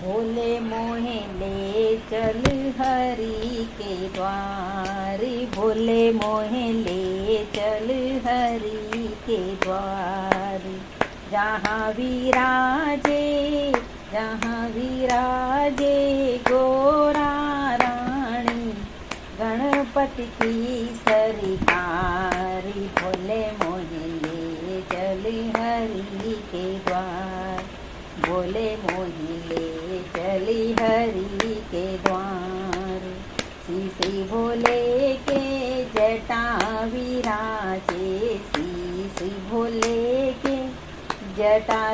भोले मोहे ले चल हरि के द्वार, भोले मोहे ले चल हरि के द्वार। जहाँ विराजे गोरा रानी, गणपति की सरकारी, भोले मोहे ले चल हरि के द्वार, भोले मोहे ले चली हरि के द्वार। श्री भोले के जटा विराजे, श्री भोले के जटा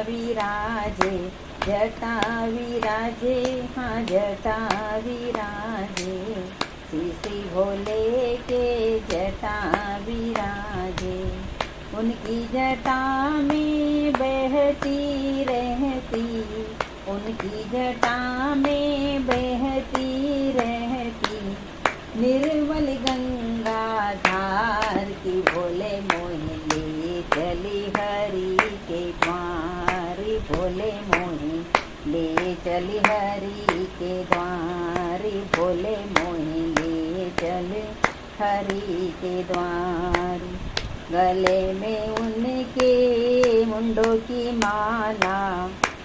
विराजे, हाँ जटा विराजे। श्री भोले के जटा विराजे, उनकी जटा में बहती रहती, उनकी जटा में बहती रहती निर्मल गंगा धार की। भोले मोहे ले चली हरि के द्वार, भोले मोहे ले चली हरि के द्वार, भोले मोहे ले चली हरि के द्वार। गले में उनके मुंडों की माला,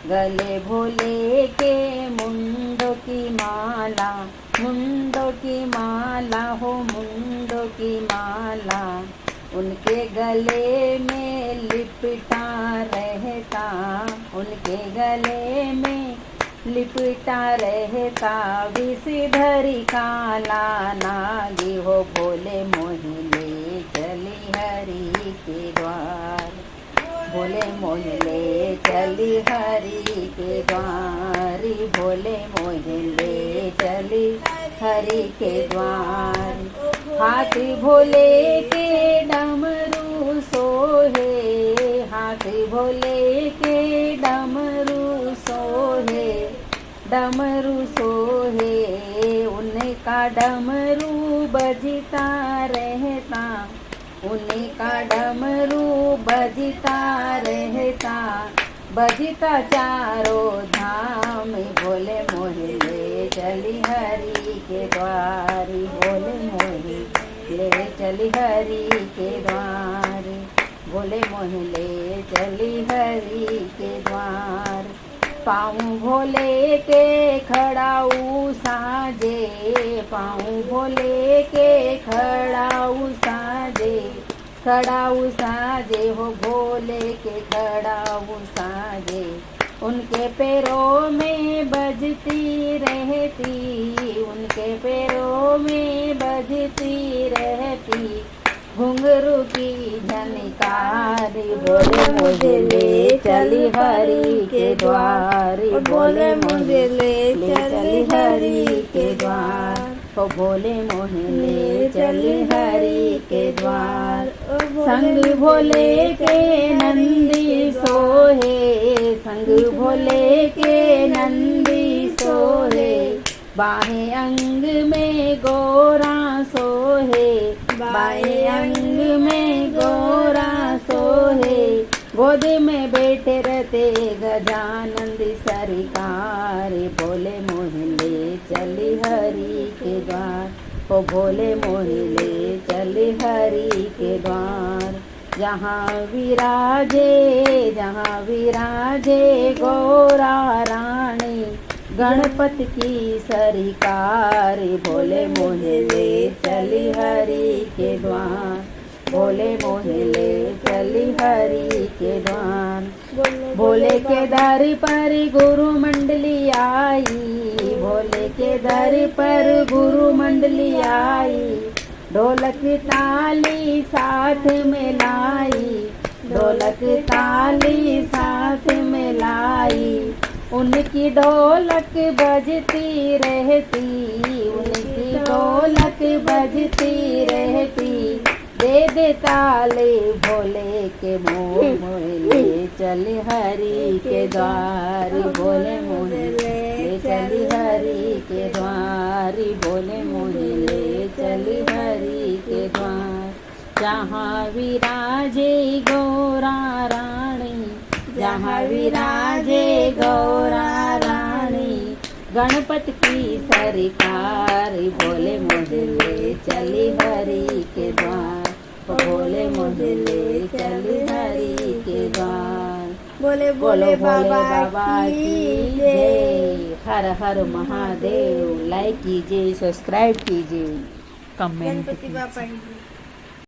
गले भोले के मुंडों की माला, मुंडों की माला हो मुंडों की माला। उनके गले में लिपटा रहता, उनके गले में लिपटा रहता विषधरी काला नागी हो। भोले मोहे ले चली हरि के द्वार, भोले मोहे ले चली हरि के द्वार, भोले मोहे ले चली हरि के द्वार। हाथ भोले के डमरू सोहे, हाथ भोले के डमरू सोहे, डमरू सोहे। उनका डमरू बजता रहता, उनका डमरू बजता रहता, बजता चारों धाम। भोले मोहे ले चली हरि के द्वार, भोले मोहे ले चली हरि के द्वार, भोले मोहे ले चली हरि के द्वार। पाँव भोले के खड़ाऊ साजे, पाँव भोले के खड़ाऊ साजे, खड़ाऊ साजे हो भोले के खड़ाऊ साजे। उनके पैरों में बजती रहती, उनके पैरों में बजती रहती घुंघरू की झनकार। भोले मुझे ले चली हरि के द्वार, भोले मुझे ले चली हरि के द्वार, ओ भोले मोहे ले चली हरि के द्वार। संग भोले के नंदी सोहे, संग भोले के नंदी सोहे, बाहें अंग में गोरा सोहे, बाएं अंग में गोरा सोहे। गोद में बैठे रहते गजानंद सरकार, भोले मोहे ले चली हरि के द्वार, ओ भोले मोहे ले चली हरि के द्वार। जहाँ विराजे गोरा रानी, गणपति की सरकार। भोले मोहे ले चली हरि के द्वार, भोले मोहे ले चली हरि के द्वार। भोले के दर पर गुरु मंडली आई, भोले के दर पर गुरु मंडली आई। ढोलक ताली साथ में लाई, ढोलक ताली साथ में लाई। उनकी ढोलक बजती रहती, उनकी ढोलक बजती रहती। दे दे ताले भोले के मोहे ले चली हरि के द्वार, भोले मोहे ले चली हरि के द्वार, भोले मोहे ले चली हरि के द्वार। जहाँ विराजे गौरा रानी, जहाँ विराजे गौरा रानी, गणपति की सरकार, भोले मुझे ले चली हरि के द्वार, भोले मुझे ले चली हरि के द्वार। बोले बोलो भोले बाबा की जय। हर हर महादेव। लाइक कीजिए, सब्सक्राइब कीजिए, कमेंट गणपति कीजिए। बापा की